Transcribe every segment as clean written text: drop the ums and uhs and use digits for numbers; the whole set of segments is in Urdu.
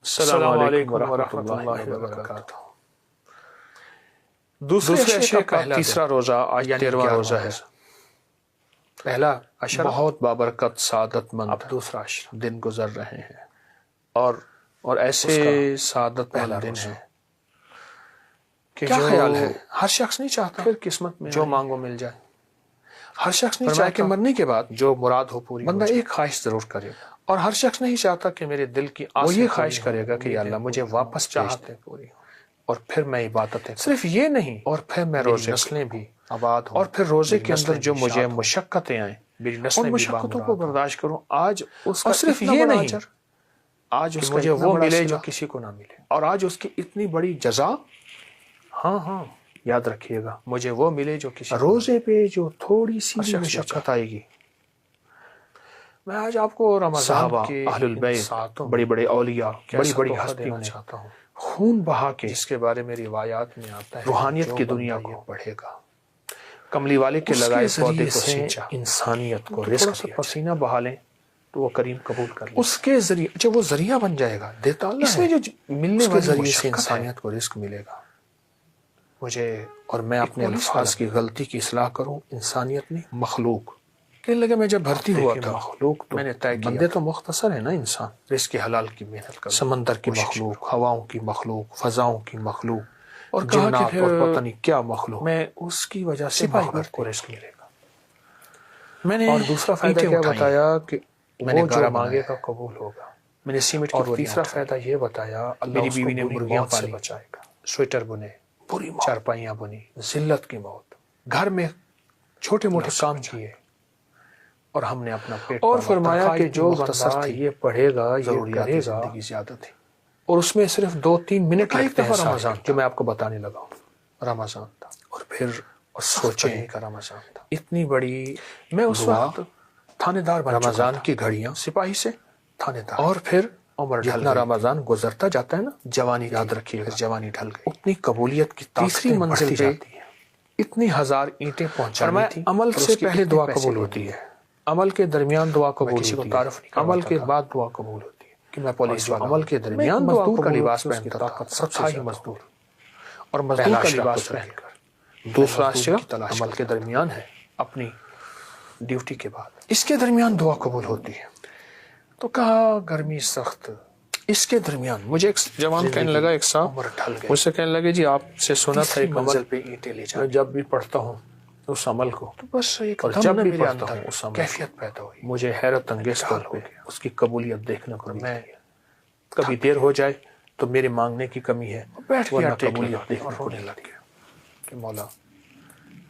السلام علیکم ورحمۃ اللہ وبرکاتہ۔ دوسرے عشرے کا تیسرا روزہ آج 13واں روزہ ہے۔ پہلا عشرہ بہت بابرکت سعادت مند اب دوسرا عشرہ دن گزر رہے ہیں اور ایسے سعادت مند دن ہیں کہ کیا خیال ہے، ہر شخص نہیں چاہتا پھر قسمت میں جو مانگو مل جائے۔ ہر شخص نہیں چاہتا کہ مرنے کے بعد جو مراد ہو پوری بندہ ایک خواہش ضرور کرے گا، اور ہر شخص نہیں چاہتا کہ میرے دل کی وہ یہ خواہش کرے گا کہ یا اللہ مجھے واپس چاہتے پوری ہو، اور پھر میں عبادتیں صرف یہ نہیں، اور پھر میں روزے نسلیں بھی آباد ہوں، اور پھر روزے کے اندر جو مجھے مشقتیں آئیں میری نسلیں مشقتوں کو برداشت کروں، آج اس کا صرف یہ نہیں آج اس مجھے وہ ملے جو کسی کو نہ ملے، اور آج اس کی اتنی بڑی جزا، ہاں یاد رکھیے گا، مجھے وہ ملے جو کسی روزے پہ جو تھوڑی سی مشقت آئے گی۔ میں آج آپ کو رمضان کے اہل البیت، بڑی بڑی اولیاء، بڑی بڑی ہستیوں چاہتا ہوں، خون بہا کے جس کے بارے میں روایات میں آتا ہے روحانیت کی دنیا کو پڑھے گا، کملی والے کے لگائے پودے کو سینچا، انسانیت کو رزق دیا، پسینہ بہا لیں تو وہ کریم قبول کر لیں، اس کے ذریعے اچھا وہ ذریعہ بن جائے گا، دیتا اللہ اس میں جو ملنے والے ذریعے سے انسانیت کو رزق ملے گا۔ مجھے اور میں اپنے الفاظ کی غلطی کی اصلاح کروں، انسانیت نہیں مخلوق کہنے لگا۔ میں جب بھرتی ہوا تھا مخلوق میں نے طے کیا بندے تو مختصر ہے نا، انسان رزق حلال کی محنت کر، سمندر کی مخلوق، ہواؤں کی مخلوق، فضاؤں کی مخلوق، اور جنات اور پتہ نہیں کیا مخلوق، میں اس کی وجہ سے مخلوق کو رزق ملے گا۔ میں نے اور دوسرا فائدہ کیا بتایا کہ میں نے جو مانگے گا قبول ہوگا۔ میں نے سیمنٹ کی، اور تیسرا فائدہ یہ بتایا میری بیوی نے مرغیاں پالی بچائے گا، سویٹر بنے، پوری چارپائیاں بنی، ذلت کی موت، گھر میں چھوٹے موٹے کام کیے، اور ہم نے اپنا پیٹ، اور فرمایا کہ جو بندہ یہ پڑھے گا یہ کرے گا، زندگی زیادہ تھی، اور اس میں صرف 2-3 منٹ لگتے ہیں رمضان جو میں آپ کو بتانے لگا ہوں، رمضان تھا، اور پھر سوچیں کا رمضان تھا، اتنی بڑی میں اس وقت تھانے دار بن رمضان کی گھڑیاں سپاہی سے تھانے دار، اور پھر عمر جتنا رمضان گزرتا جاتا ہے نا، جوانی یاد رکھیے گا، جوانی ڈھل گئی، اتنی قبولیت کی تیسری منزل پہ اتنی ہزار اینٹیں پہنچانی تھی۔ عمل سے پہلے دعا قبول ہوتی ہے، عمل کے درمیان دعا قبول ہوتی ہے، عمل کے بعد دعا قبول ہوتی ہے کہ میں پولیس والا عمل کے درمیان دعا کا لباس پہنتا تھا، صفائی مزدور، اور مزدور کا لباس پہن کر دوسرا عشرہ عمل کے درمیان ہے، اپنی ڈیوٹی کے بعد اس کے درمیان دعا قبول ہوتی ہے۔ تو کہا گرمی سخت، اس کے درمیان مجھے ایک جوان کہنے لگا، ایک صاحب مجھ سے کہنے لگے جی آپ سے سنا تھا ایک عمل پہ اینٹیں لے جاؤ، جب بھی پڑھتا ہوں اس عمل کو تو بس ایک جب بھی پڑھتا ہوں اس عمل کیفیت پیدا ہوئی، مجھے حیرت انگیز طور پہ اس کی قبولیت دیکھنے کو میں کبھی دیر ہو جائے تو میرے مانگنے کی کمی ہے، بیٹھ کے قبولیت دیکھنے کو لگ گیا کہ مولا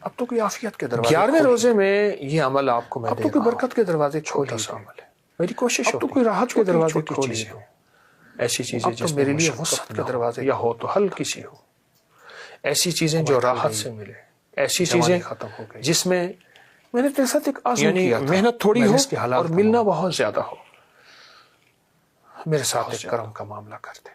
اب تو کوئی عافیت کے دروازے، 11ویں روزے میں یہ عمل آپ کو میں اب تو کوئی برکت کے دروازے چھوٹا سا عمل ہے، میری کوشش اب تو کوئی راحت کے دروازے کھولی ہو، ایسی چیزیں جس میرے لیے وسعت کے دروازے یا ہو تو ہلکی سی ہو، ایسی چیزیں جو راحت سے ملے، ایسی چیزیں ختم ہو گئی جس میں میں نے تیرے ساتھ ایک عزم کیا تھا، محنت تھوڑی ہو اور ملنا بہت زیادہ ہو، میرے ساتھ ایک کرم کا معاملہ کرتے،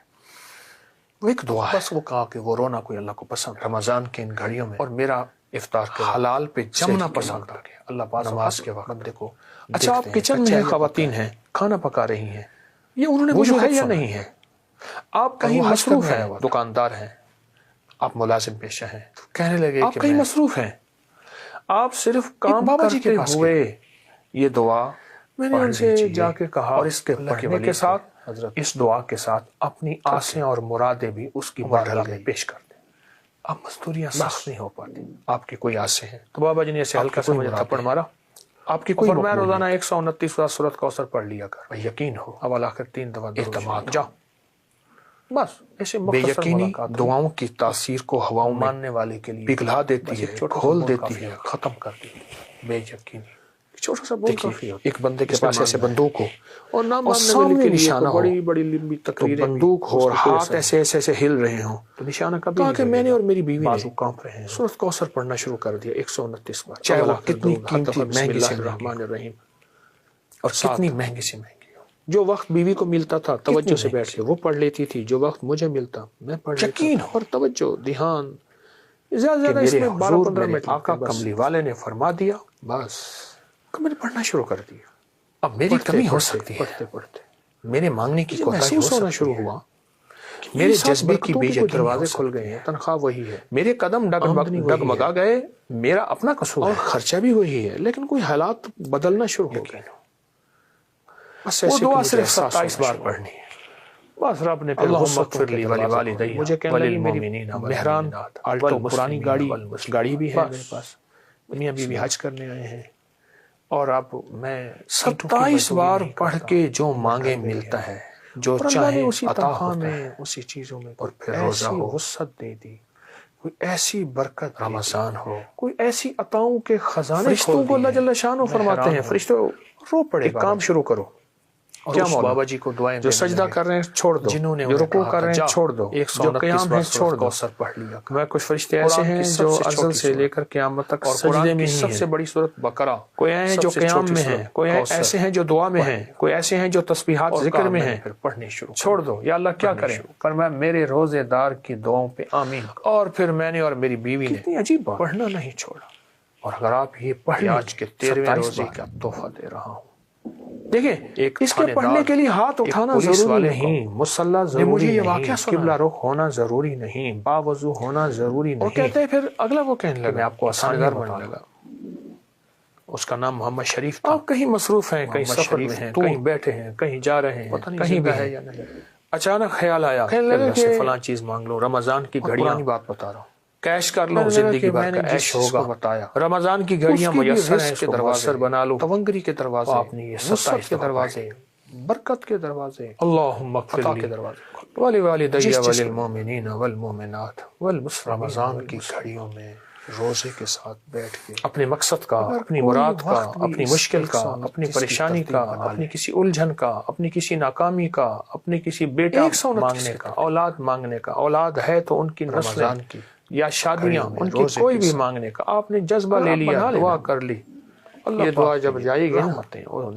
وہ ایک دعا بس وہ کہا کہ وہ رونا کوئی اللہ کو پسند، رمضان کے ان گھڑیوں میں اور میرا افطار کے حلال پہ جمنا پسند آ گیا، اللہ پاک نماز کے وقت بندے کو اچھا آپ کچن میں ہیں، خواتین ہیں کھانا پکا رہی ہیں، یہ انہوں نے وضو ہے یا نہیں ہے، آپ کہیں مصروف ہیں، دکاندار ہیں، آپ ملازم پیشہ ہیں، کہنے لگے آپ کہیں مصروف ہیں، آپ صرف کام کرتے ہوئے یہ دعا میں نے ان سے جا کے کہا، اور اس کے پڑھنے کے ساتھ اس دعا کے ساتھ اپنی آسیں اور مرادیں بھی اس کی بارگاہ میں پیش کر دیں۔ اب مزدوریاں سخت نہیں ہو پاتی، آپ کی کوئی آسیں ہیں تو بابا جی نے ایسے ہلکا سا مجھے تھپڑ مارا، آپ کی کوئی میں روزانہ 129 سورت کوثر پڑھ لیا کر، یقین ہو اول آخر 3 دفعہ اعتماد جا، بس ایسے بے یقینی دعاؤں کی تاثیر کو ہواؤں ماننے والے کے لیے پگھلا دیتی ہے، کھول دیتی ہے، ختم کر دیتی ہے۔ بے یقینی چھوٹا سا بول کافی ہوتا ہے، ایک بندے کے پاس ایسے بندوق ہو اور نہ ماننے والے کے نشانہ ہو، بڑی بڑی لمبی تقریریں، بندوق ہو اور ہاتھ ایسے ایسے ایسے ہل رہے ہوں تو نشانہ کبھی نہیں، میں نے اور میری بیوی نے کانپ رہے ہیں سورۃ کوثر پڑھنا شروع کر دیا 129 بار، چاہے وہ کتنی قیمتی مہنگی سے الرحمن الرحیم اور کتنی مہنگی سے مہنگی ہو، جو وقت بیوی کو ملتا تھا توجہ سے بیٹھ کے وہ پڑھ لیتی تھی، جو وقت مجھے ملتا میں پڑھ لیتا، یقین اور توجہ دھیان زیادہ زیادہ اس میں 12-15 منٹ آقا کملی والے نے فرما دیا، بس میں نے پڑھنا شروع کر دیا۔ اب میری کمی ہو سکتی ہے، پڑھتے پڑھتے میرے مانگنے کی کوتاہی ہونا شروع ہوا، میرے جذبے کی بیج دروازے کھل گئے ہیں، تنخواہ وہی ہے، میرے قدم ڈگمگا گئے، میرا اپنا قصور اور خرچہ بھی وہی ہے، لیکن کوئی حالات بدلنا شروع ہو گئے۔ بس وہ دعا صرف 27 بار پڑھنی ہے، بس رب نے اللہم اغفر لی ولوالدی، مجھے کہنے لگی میری مہران آلٹو پرانی گاڑی بھی ہے میرے پاس، میاں بیوی حج کرنے آئے ہیں، اور اب میں 27 بار پڑھ کے جو مانگے ملتا ہے، جو چاہے اسی عطا میں، اسی چیزوں میں، اور پھر روزہ ہو، وسعت دے دی، کوئی ایسی برکت، رمضان ہو، کوئی ایسی عطاؤں کے خزانے، فرشتوں کو اللہ جل شانہ فرماتے ہیں، فرشتوں رو پڑے، ایک کام شروع کرو، کیا بابا جی کو دعائیں جو سجدہ کر رہے ہیں چھوڑ دو، جنہوں نے جو رکوع کر رہے ہیں چھوڑ دو، جو قیام ہے چھوڑ دو، پڑھ لیا۔ میں کچھ فرشتے ایسے ہیں جو ازل سے لے کر قیامت تک سجدے میں، سب سے بڑی سورت بقرہ، کوئی ہیں جو قیام میں ہیں، کوئی ایسے ہیں جو دعا میں ہیں، کوئی ایسے ہیں جو تسبیحات ذکر میں ہیں، پڑھنے شروع چھوڑ دو۔ یا اللہ کیا کریں؟ فرمایا میرے روزے دار کی دعاؤں پہ آمین۔ اور پھر میں نے اور میری بیوی نے کتنی عجیب بات، پڑھنا نہیں چھوڑا۔ اور اگر آپ یہ پڑھ آج کے 13ویں روزے کا تحفہ دے رہا ہوں، دیکھیں اس کے پڑھنے کے لیے ہاتھ اٹھانا ضروری نہیں، مصلی ضروری نہیں، قبلہ رخ ہونا ضروری نہیں، باوضو ہونا ضروری نہیں۔ وہ کہتے ہیں پھر اگلا وہ کہنے لگا، میں آپ کو آسان بتانے لگا، اس کا نام محمد شریف تھا۔ آپ کہیں مصروف ہیں، کہیں سفر میں ہیں، کہیں بیٹھے ہیں، کہیں جا رہے ہیں، کہیں بھی ہے یا نہیں، اچانک خیال آیا کہ اللہ سے فلاں چیز مانگ لو، رمضان کی گھڑیاں، بات بتا رہا ہوں، کیش کر لو، زندگی بھر کا عیش ہوگا، بتایا رمضان کی گھڑیاں میسر ہیں، اس کے دروازے بنا لو، توانگری کے دروازے، اپنی یہ 27 کے دروازے، برکت کے دروازے، اللہم اغفر لی ولوالدی وللمؤمنین والمؤمنات والمسلمین۔ رمضان کی گھڑیوں میں روزے کے ساتھ بیٹھ کے اپنے مقصد کا، اپنی مراد کا، اپنی مشکل کا، اپنی پریشانی کا، اپنی کسی الجھن کا، اپنی کسی ناکامی کا، اپنی کسی بیٹا مانگنے کا، اولاد مانگنے کا، اولاد ہے تو ان کی رمضان کی، یا شادیاں، ان کی کوئی بھی مانگنے کا، آپ نے جذبہ لے لیا، دعا کر لی، یہ دعا جب جائے گی نا،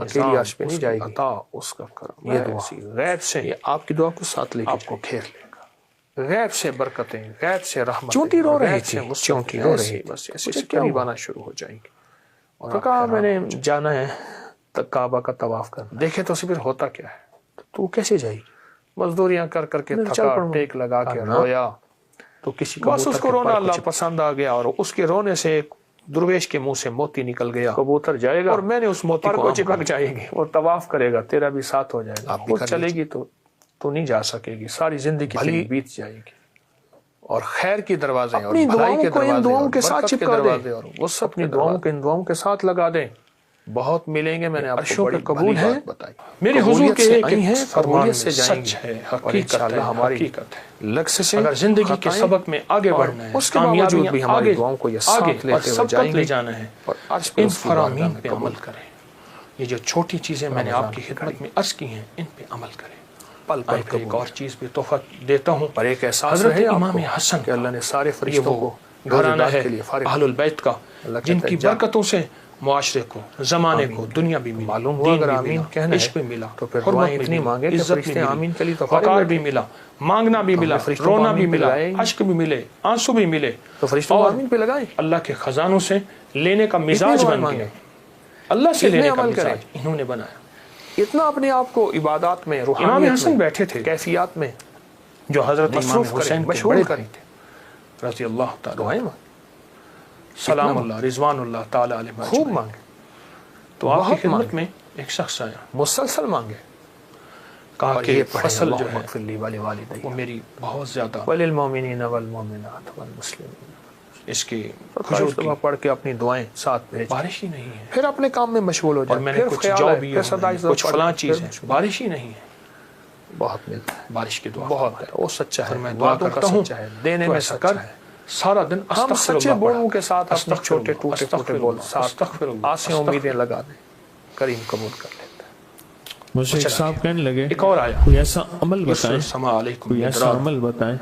اکیلی عرش پہ نہیں جائے گی، عطا اس کا کرم، یہ دعا غیب سے، یہ آپ کی دعا کو ساتھ لے کے آپ کو گھیر لے گا، غیب سے برکتیں، غیب سے رحمتیں۔ چونٹی رو رہی تھی، چونٹی رو رہی، بس ایسے قریب آنا شروع ہو جائیں گے، اور کہا میں نے جانا ہے کعبہ کا طواف کرنا۔ دیکھے تو پھر ہوتا کیا ہے، تو کیسے جائے گی؟ مزدوریاں کر کر کے تھکا، ٹیک لگا کے رویا، تو کسی بس اس کو رونا اللہ پسند آ گیا، اور اس کے رونے سے ایک درویش کے منہ سے موتی نکل گیا، کبوتر جائے گا اور میں نے اس موتی کو چپک جائے گی، وہ طواف کرے گا، تیرا بھی ساتھ ہو جائے گا، وہ چلے گی تو نہیں جا سکے گی، ساری زندگی تیری بیت جائے گی۔ اور خیر کی دروازے اور بھلائی کے دروازے، دعاؤں کے ساتھ چپکا دیں، اور وہ سب اپنی دعاؤں کے ان دعاؤں کے ساتھ لگا دیں، بہت ملیں گے۔ میں نے آپ کو بڑی قبول ہے بتائی، میرے حضور کے ایک ہیں، فرمان سے سچ ہے، حقیقت ہے، ہماری حقیقت ہے، لکس سے اگر زندگی کے سبق میں آگے بڑھنا ہے، اس کے باوجود بھی ہماری دعاؤں کو یہ ساتھ لیتے ہوئے جائیں گے، جانا ہے، اور ان فرامین پہ عمل کریں۔ یہ جو چھوٹی چیزیں میں نے آپ کی خدمت میں عرض کی ہیں، ان پہ عمل کریں۔ پل پل پہ ایک اور چیز بھی تحفہ دیتا ہوں، پر ایک احساس رہے امام حسن کہ اللہ نے سارے فرشتوں کو گھرانہ ہے اہل البیت کا، جن کی برکتوں سے معاشرے کو، زمانے کو، دنیا بھی ملا، معلوم ہوا اگر آمین کہنا عشق بھی ملا، تو پھر دعائیں اتنی مانگے کہ فرشتے آمین کے لیے تو وقار بھی ملا، مانگنا بھی ملا، رونا بھی ملا، عشق بھی ملے، آنسو بھی ملے، تو فرشتوں کو آمین پہ لگائیں، اللہ کے خزانوں سے لینے کا مزاج بن گیا، اللہ سے لینے کا مزاج انہوں نے بنایا۔ اتنا اپنے آپ کو عبادات میں، روحانیت میں، امام حسن بیٹھے تھے کیفیات میں جو حضرت امام حسین کے بڑے بھائی تھے رضی اللہ تعالی، سلام اللہ رضوان اللہ تعالی علیہ، خوب مانگے۔ تو آپ کی خدمت میں ایک شخص آیا، مسلسل مانگے، کہا کہ فصل جو ہے وہ میری بہت زیادہ، وللمؤمنین والمؤمنات والمسلمین، اس کی کھجور پڑھ کے اپنی دعائیں ساتھ بھیج، بارش ہی نہیں ہے، پھر اپنے کام میں مشغول ہو جائے، میں نے کچھ جو بھی کچھ فلاں چیز ہے، بارش ہی نہیں ہے، بہت ملتا ہے بارش کی دعا، بہت ہے، وہ سچا ہے، میں دعا کرتا ہوں دینے میں سچا ہے، سارا دن ہم سچے بولوں کے ساتھ اپنے چھوٹے ٹوٹے ٹوٹے بول ساتھ آسیں امیدیں لگا دیں، کریم قبول کر لیتا ہے۔ مجھے ایک صاحب کہنے لگے ایک اور آیا، کوئی ایسا عمل بتائیں، کوئی ایسا عمل بتائیں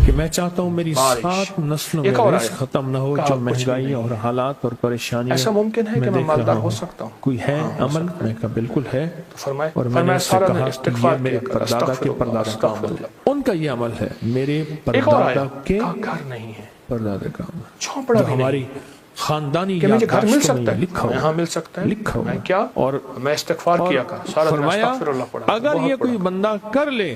کہ میں چاہتا ہوں میری 7 نسلوں میں رزق ختم نہ ہو، جو مہنگائی اور حالات اور پریشانیاں ایسا ممکن ہے کہ میں مالدار ہو سکتا ہوں، کوئی ہے عمل؟ میں کہا بالکل ہے، اور میں نے اس سے کہا کہ یہ میرے پردادا کے پردادا کا عمل ہے، ان کا یہ عمل ہے، میرے پردادا کے گھر نہیں ہے، پردادا کا عمل، جھونپڑا جو ہماری خاندانی کہ مجھے گھر مل سکتا ہے، لکھا یہاں مل سکتا ہے، لکھا کیا، اور میں استغفار کیا کر، سارا دن فرمایا استغفر اللہ پڑھا، اگر یہ کوئی بندہ کر لے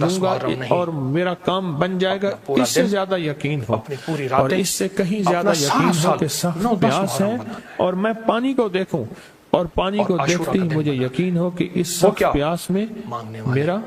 لوں گا اور میرا کام بن جائے گا، اس سے زیادہ یقین ہو اور اس سے کہیں زیادہ یقین ہو کہ سخت پیاس ہے اور میں پانی کو دیکھوں اور پانی کو دیکھتے ہی مجھے یقین ہو کہ اس سخت پیاس میں میرا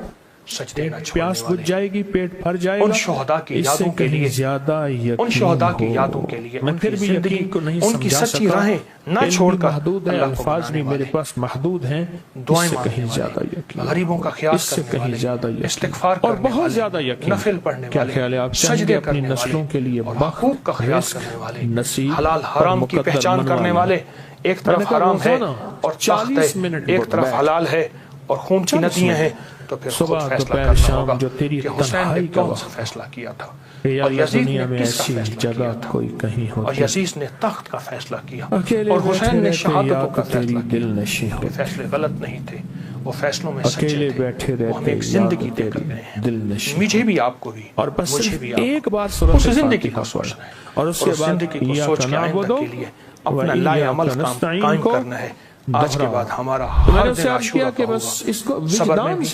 سجدے نہ چھوڑنے پیاس بجھ جائے گی، پیٹ بھر جائے گا، ان شہداء کی یادوں کے لیے زیادہ ان شہداء کی یادوں کے لیے میں پھر بھی یقین کو نہیں ان کی سچی راہیں نہ چھوڑ کر محدود ہے، الفاظ بھی میرے پاس محدود ہیں، دعائیں اس سے کہیں زیادہ یقین، غریبوں کا خیال اس سے کرنے کہیں والے، زیادہ یقین استغفار اور کرنے بہت والے، زیادہ یقین، نفل پڑھنے کیا والے، خیال ہے آپ چاہیں گے سجدے اپنی کرنے نسلوں والے کے لیے اور حقوق کا خیال کرنے والے، نصیب حلال حرام کی پہچان کرنے والے، ایک طرف حرام ہے اور تخت ہے، ایک طرف حلال ہے اور خون کی ندیاں ہیں، تو پھر خود فیصلہ کرنا ہوگا کہ حسین نے کون سا فیصلہ کیا تھا اور یزید نے کس کا فیصلہ کیا تھا، اور یزید نے تخت کا فیصلہ کیا اور حسین نے شہادتوں کا فیصلہ کیا۔ وہ فیصلے غلط نہیں تھے، وہ فیصلوں میں سچے تھے، وہ ہمیں ایک زندگی دے کر گئے ہیں، مجھے بھی آپ کو بھی، اور بس مجھے بھی ایک بار اس زندگی کو سوچنا ہے اور اس کے بعد زندگی کو سوچ کے آئندہ کے لیے اپنا لائے عمل قائم کرنا ہے۔ آج کے بعد ہمارا ہر دن عاشورہ کا ہوگا، صبر میں بھی،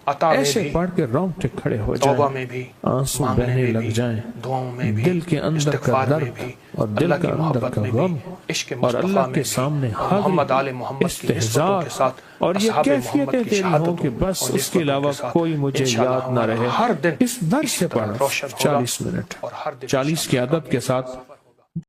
عطا میں بھی، پڑھ کے رونگٹے کھڑے ہو جائیں، توبہ میں بھی، آنسو بہنے لگ جائیں، دعاؤں میں بھی، دل کے اندر کا استغفار میں درد بھی، اور دل اللہ کا کی اندر محبت کا میں غم بھی، عشق اور مصطفیٰ اللہ میں کے بھی، سامنے محمد آل حاضری، محمد کی نسبتوں استحضار، کے ساتھ، اور یہ اصحاب محمد کیفیتیں کی تیری ہوں شہادتوں کہ بس اور اس کے نسبتوں علاوہ ساتھ کوئی مجھے انشاءاللہ یاد نہ رہے، ہر دن اس در سے اسی طرح پڑھ روشن ہوگا 40 منٹ، اور ہر دن 40 کی عدد کے ساتھ